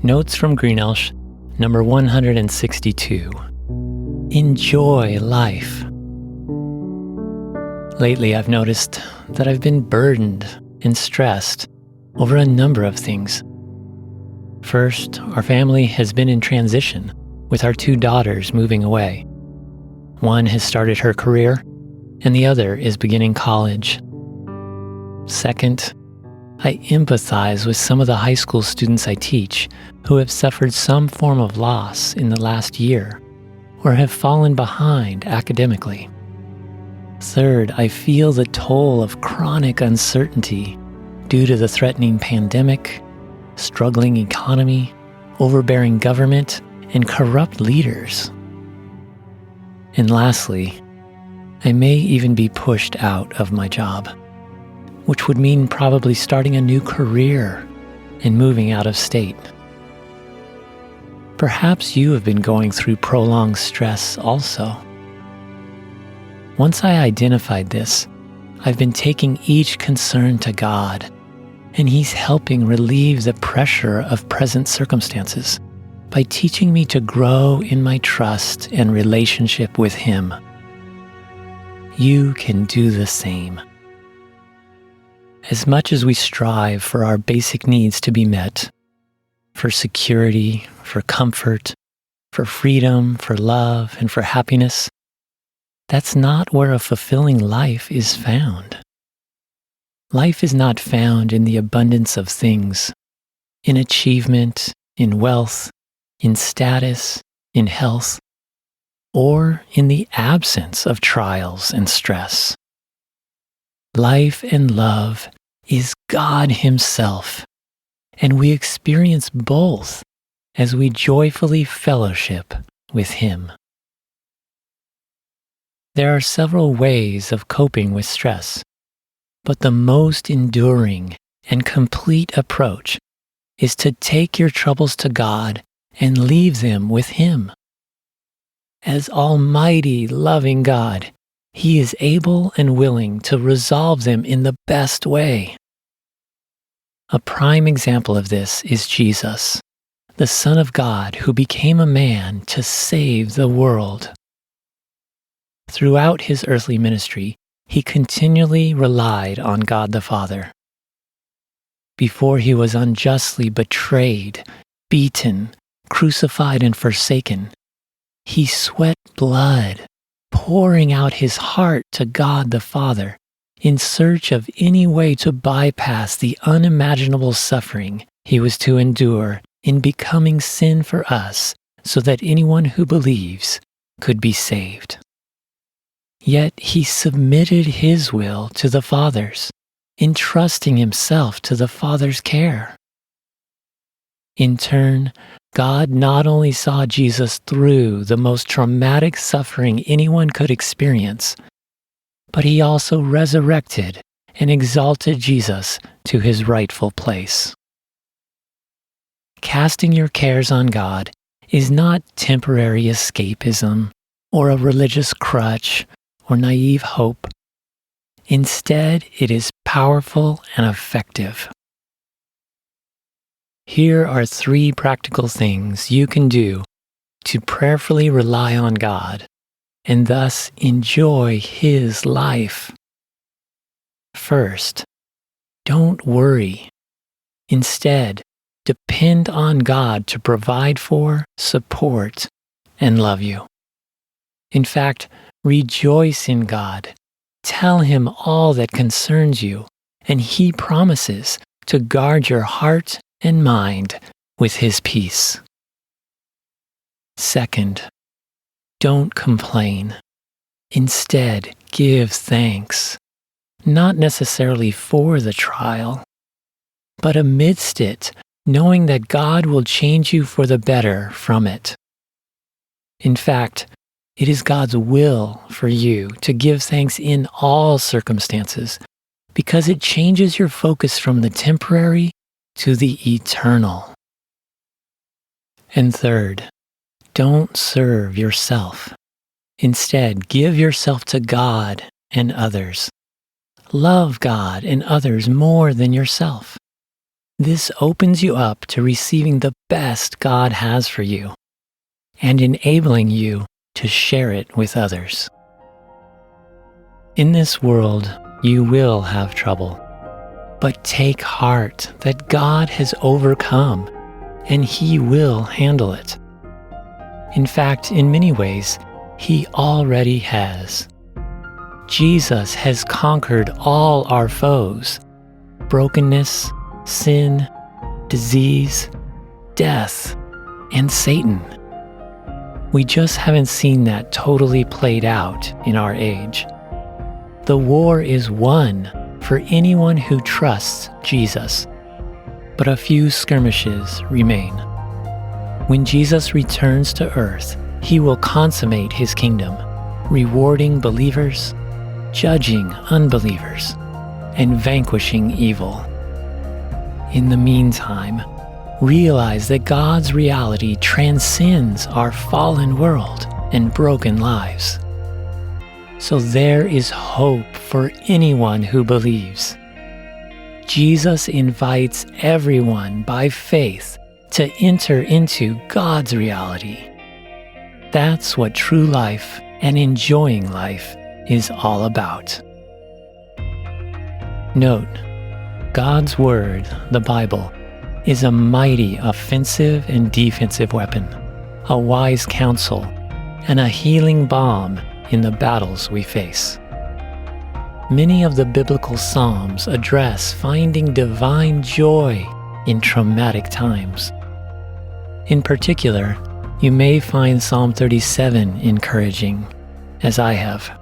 Notes from Greenelsh, number 162. Enjoy life. Lately, I've noticed that I've been burdened and stressed over a number of things. First, our family has been in transition, with our 2 daughters moving away. One has started her career, and the other is beginning college. Second, I empathize with some of the high school students I teach who have suffered some form of loss in the last year or have fallen behind academically. Third, I feel the toll of chronic uncertainty due to the threatening pandemic, struggling economy, overbearing government, and corrupt leaders. And lastly, I may even be pushed out of my job, which would mean probably starting a new career and moving out of state. Perhaps you have been going through prolonged stress also. Once I identified this, I've been taking each concern to God, and He's helping relieve the pressure of present circumstances by teaching me to grow in my trust and relationship with Him. You can do the same. As much as we strive for our basic needs to be met, for security, for comfort, for freedom, for love, and for happiness, that's not where a fulfilling life is found. Life is not found in the abundance of things, in achievement, in wealth, in status, in health, or in the absence of trials and stress. Life and love is God Himself, and we experience both as we joyfully fellowship with Him. There are several ways of coping with stress, but the most enduring and complete approach is to take your troubles to God and leave them with Him. As Almighty, loving God, He is able and willing to resolve them in the best way. A prime example of this is Jesus, the Son of God who became a man to save the world. Throughout His earthly ministry, He continually relied on God the Father. Before He was unjustly betrayed, beaten, crucified, and forsaken, He sweat blood, pouring out His heart to God the Father in search of any way to bypass the unimaginable suffering He was to endure in becoming sin for us so that anyone who believes could be saved. Yet He submitted His will to the Father's, entrusting Himself to the Father's care. In turn, God not only saw Jesus through the most traumatic suffering anyone could experience, but He also resurrected and exalted Jesus to His rightful place. Casting your cares on God is not temporary escapism or a religious crutch or naive hope. Instead, it is powerful and effective. Here are 3 practical things you can do to prayerfully rely on God and thus enjoy His life. First, don't worry. Instead, depend on God to provide for, support, and love you. In fact, rejoice in God. Tell Him all that concerns you, and He promises to guard your heart and mind with His peace. Second, don't complain. Instead, give thanks, not necessarily for the trial, but amidst it, knowing that God will change you for the better from it. In fact, it is God's will for you to give thanks in all circumstances because it changes your focus from the temporary to the eternal. And third, don't serve yourself. Instead, give yourself to God and others. Love God and others more than yourself. This opens you up to receiving the best God has for you and enabling you to share it with others. In this world, you will have trouble, but take heart that God has overcome and He will handle it. In fact, in many ways, He already has. Jesus has conquered all our foes: brokenness, sin, disease, death, and Satan. We just haven't seen that totally played out in our age. The war is won for anyone who trusts Jesus, but a few skirmishes remain. When Jesus returns to earth, He will consummate His kingdom, rewarding believers, judging unbelievers, and vanquishing evil. In the meantime, realize that God's reality transcends our fallen world and broken lives. So there is hope for anyone who believes. Jesus invites everyone by faith to enter into God's reality. That's what true life and enjoying life is all about. Note, God's Word, the Bible, is a mighty offensive and defensive weapon, a wise counsel, and a healing balm in the battles we face. Many of the biblical Psalms address finding divine joy in traumatic times. In particular, you may find Psalm 37 encouraging, as I have.